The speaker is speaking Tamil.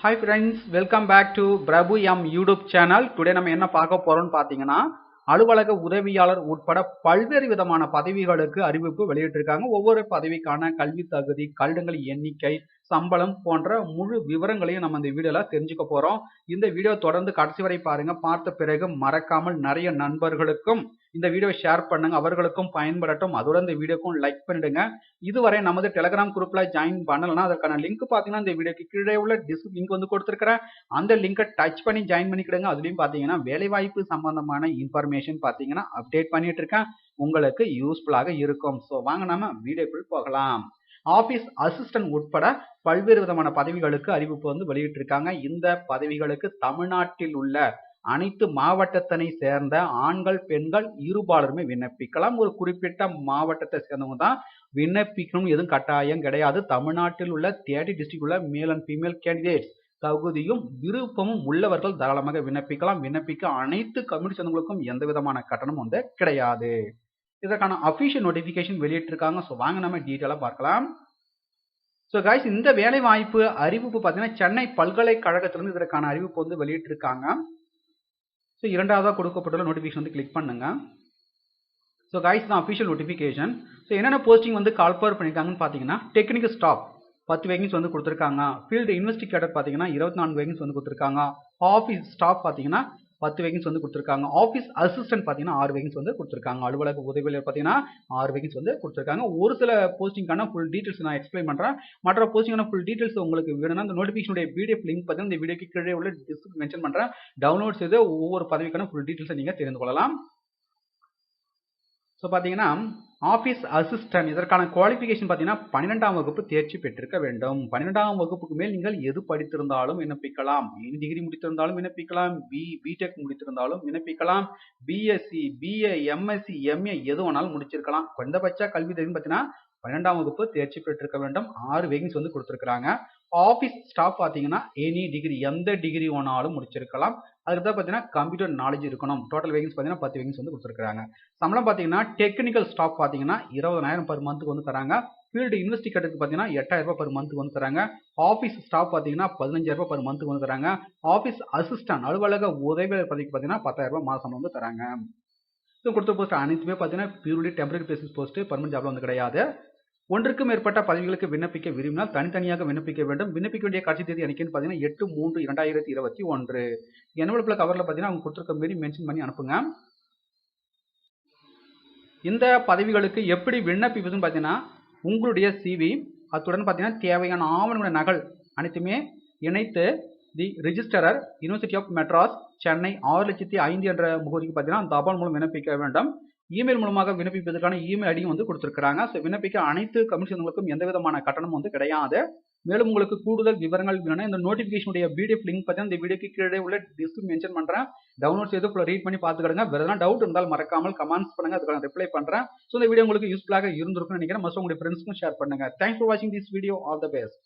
Hi friends, welcome back to Prabhu M YouTube channel. Today நம்ம என்ன பார்க்க போறோம்னு பாத்தீங்கன்னா அலுவலக உதவியாளர் உட்பட பல்வேறு விதமான பதவிகளுக்கு அறிவிப்பு வெளியிட்டிருக்காங்க. ஒவ்வொரு பதவிக்கான கல்வி தகுதி, கல்விகள் எண்ணிக்கை, சம்பளம் போன்ற முழு விவரங்களையும் நம்ம இந்த வீடியோல தெரிஞ்சுக்க போறோம். இந்த வீடியோ தொடர்ந்து கடைசி வரை பாருங்க. பார்த்த பிறகு மறக்காமல் நிறைய நண்பர்களுக்கும் இந்த வீடியோ ஷேர் பண்ணுங்க, அவர்களுக்கும் பயன்படட்டும். அதோட இந்த வீடியோக்கும் லைக் பண்ணிடுங்க. இதுவரை நமது டெலிகிராம் குரூப்ல ஜாயின் பண்ணலன்னா அதற்கான லிங்க் பாத்தீங்கன்னா இந்த வீடியோக்கு கீழே உள்ள லிங்க் வந்து கொடுத்திருக்கிறேன். அந்த லிங்கை டச் பண்ணி ஜாயின் பண்ணிக்கிடுங்க. அதுலயும் பாத்தீங்கன்னா வேலைவாய்ப்பு சம்பந்தமான இன்ஃபர்மேஷன் பாத்தீங்கன்னா அப்டேட் பண்ணிட்டு இருக்கேன். உங்களுக்கு யூஸ்ஃபுல்லாக இருக்கும். ஸோ வாங்க நம்ம வீடியோக்குள் போகலாம். ஆபீஸ் அசிஸ்டன்ட் உட்பட பல்வேறு விதமான பதவிகளுக்கு அறிவிப்பு வந்து வெளியிட்டிருக்காங்க. இந்த பதவிகளுக்கு தமிழ்நாட்டில் உள்ள அனைத்து மாவட்டத்தினை சேர்ந்த ஆண்கள் பெண்கள் இருபாலருமே விண்ணப்பிக்கலாம். ஒரு குறிப்பிட்ட மாவட்டத்தை சேர்ந்தவங்க தான் விண்ணப்பிக்கணும், எதுவும் கட்டாயம் கிடையாது. தமிழ்நாட்டில் உள்ள 30 டிஸ்ட்ரிக்ட் உள்ள மேல் அண்ட் ஃபீமேல் கேண்டிடேட்ஸ் தகுதியும் விருப்பமும் உள்ளவர்கள் தாராளமாக விண்ணப்பிக்கலாம். விண்ணப்பிக்க அனைத்து கம்யூனிட்டி சொந்தங்களுக்கும் எந்த விதமான கட்டணம் வந்து கிடையாது. இதற்கான அபிஷியல் நோட்டிபிகேஷன் வெளியிட்டிருக்காங்க. ஸோ வாங்க நம்ம டீட்டெயிலாக பார்க்கலாம். ஸோ கைஸ், இந்த வேலை வாய்ப்பு அறிவிப்பு பார்த்தீங்கன்னா சென்னை பல்கலைக்கழகத்திலிருந்து இதற்கான அறிவிப்பு வந்து வெளியிட்டிருக்காங்க. ஸோ இரண்டாவதாக கொடுக்கப்பட்டுள்ள நோட்டிஃபிகேஷன் வந்து கிளிக் பண்ணுங்க. ஸோ கைஸ் தான் அஃபிஷியல் நோட்டிஃபிகேஷன். ஸோ என்னென்ன போஸ்டிங் வந்து கால்ஃபர் பண்ணியிருக்காங்கன்னு பார்த்தீங்கன்னா டெக்னிக்கல் ஸ்டாஃப் 10 வேகன்ஸ் வந்து கொடுத்துருக்காங்க. ஃபீல்டு இன்வெஸ்டிகேட்டர் பார்த்தீங்கன்னா 24 வேகன்ஸ் வந்து கொடுத்துருக்காங்க. ஆஃபீஸ் ஸ்டாஃப் பார்த்தீங்கன்னா 10 வேகன்ஸ் வந்து கொடுத்துருக்காங்க. ஆஃபீஸ் அசிஸ்டன்ட் பார்த்தீங்கன்னா 6 வேகன்ஸ் வந்து கொடுத்துருக்காங்க. அலுவலக உதவியாளர் பார்த்தீங்கன்னா 6 வேகன்ஸ் வந்து கொடுத்துருக்காங்க. ஒரு சில போஸ்டிங்கான ஃபுல் டீட்டெயில்ஸ் நான் எக்ஸ்பிளைன் பண்ணுறேன். மற்ற போஸ்டிங்கான ஃபுல் டீட்டெயில்ஸ் உங்களுக்கு வேணும்னா இந்த நோட்டிஃபிகேஷனுடைய பிடிஎஃப் லிங்க் பார்த்தீங்கன்னா இந்த வீடியோக்கு கீழே உள்ள டிஸ்கிரிப்ஷன் மென்ஷன் பண்ணுறேன். டவுன்லோட் செய்து ஒவ்வொரு பதவிக்கான ஃபுல் டீட்டெயில்ஸை நீங்கள் தெரிந்து கொள்ளலாம். ஸோ பார்த்தீங்கன்னா ஆஃபீஸ் அசிஸ்டன்ட் இதற்கான குவாலிஃபிகேஷன் பார்த்தீங்கன்னா 12ஆம் வகுப்பு தேர்ச்சி பெற்றிருக்க வேண்டும். 12ஆம் வகுப்புக்கு மேல் நீங்கள் எது படித்திருந்தாலும் விண்ணப்பிக்கலாம். எனி டிகிரி முடித்திருந்தாலும் விண்ணப்பிக்கலாம். பிடெக் முடித்திருந்தாலும் விண்ணப்பிக்கலாம். பிஎஸ்சி, பிஏ, எம்எஸ்சி, எம்ஏ எது வேணாலும் முடிச்சிருக்கலாம். குறைந்தபட்ச கல்வி தகுதி பார்த்தீங்கன்னா 12ஆம் வகுப்பு தேர்ச்சி பெற்றிருக்க வேண்டும். 6 வேகன்ஸ் வந்து கொடுத்துருக்காங்க. ஆஃபீஸ் ஸ்டாஃப் பார்த்தீங்கன்னா எனி டிகிரி, எந்த டிகிரி வேணாலும் முடிச்சிருக்கலாம். அதுக்கு தான் பார்த்தீங்கன்னா கம்ப்யூட்டர் நாலேஜ் இருக்கணும். டோட்டல் வேகன்ஸ் பார்த்தீங்கன்னா 10 வேகன்ஸ் வந்து கொடுத்துருக்காங்க. சம்பளம் பார்த்தீங்கன்னா டெக்னிக்கல் ஸ்டாஃப் பார்த்தீங்கன்னா 20,000 பர் மந்த்துக்கு வந்து தராங்க. ஃபீல்டு இன்வெஸ்டிகேட்டருக்கு பார்த்தீங்கன்னா 8,000 ரூபாய் பர் மந்த்துக்கு வந்து தராங்க. ஆஃபீஸ் ஸ்டாஃப் பார்த்தீங்கன்னா 15,000 ரூபாய் பர் மந்த்துக்கு வந்து தராங்க. ஆஃபீஸ் அசிஸ்டன்ட் அலுவலக உதவியாளர் பதவிக்கு பார்த்தீங்கன்னா 10,000 ரூபாய் மாத சம்பளம் வந்து தராங்க. ஸோ கொடுத்த போஸ்ட் அனைத்துமே பார்த்தீங்கன்னா purely temporary basis post, permanent ஜாப்ல வந்து கிடையாது. ஒன்றுக்கு மேற்பட்ட பதவிகளுக்கு விண்ணப்பிக்க விரும்பினால் தனித்தனியாக விண்ணப்பிக்க வேண்டும். விண்ணப்பிக்க வேண்டிய கடைசி தேதி அன்னைக்குன்னு பார்த்தீங்கன்னா 8/3/2021. என்வலப்ல கவரில் பார்த்தீங்கன்னா அவங்க கொடுத்துருக்க மாரி மென்ஷன் பண்ணி அனுப்புங்க. இந்த பதவிகளுக்கு எப்படி விண்ணப்பிப்பதுன்னு பார்த்தீங்கன்னா உங்களுடைய சிவி, அத்துடன் பார்த்தீங்கன்னா தேவையான ஆவணங்களுடைய நகல் அனைத்துமே இணைத்து the registrar university of Madras Chennai 6,05,000 என்ற முகவரிக்கு பார்த்தீங்கன்னா தபால் மூலம் விண்ணப்பிக்க வேண்டும். இமெயில் மூலமாக விண்ணப்பிப்பதற்கான இமெயில் ஐடியும் வந்து கொடுத்துருக்காங்க. ஸோ விண்ணப்பிக்க அனைத்து கமிஷன்களுக்கும் எந்த விதமான கட்டணம் வந்து கிடையாது. மேலும் உங்களுக்கு கூடுதல் விவரங்கள் வேணும்னா இந்த நோட்டிஃபிகேஷனுடைய பிடிஎஃப் லிங்க் பார்த்தீங்கன்னா இந்த வீடியோக்கு கீழே உள்ள டிஸ்கிரிப்ஷன் மென்ஷன் பண்ணுறேன். டவுன்லோட் செய்து ஃபுல்லாக ரீட் பண்ணி பார்த்துக்கிடுங்க. வேறு எதனா டவுட் இருந்தால் மறக்காமல் கமெண்ட்ஸ் பண்ணுங்க, அதுக்கான ரிப்ளை பண்ணுறேன். ஸோ இந்த வீடியோ உங்களுக்கு யூஸ்ஃபுல்லாக இருந்திருக்கும்னு நினைக்கிறேன். மஸ்ட் உங்களுடைய ஃப்ரெண்ட்ஸ்க்கும் ஷேர் பண்ணுங்க. தேங்க்ஸ் ஃபார் வாட்சிங் this video. All the best.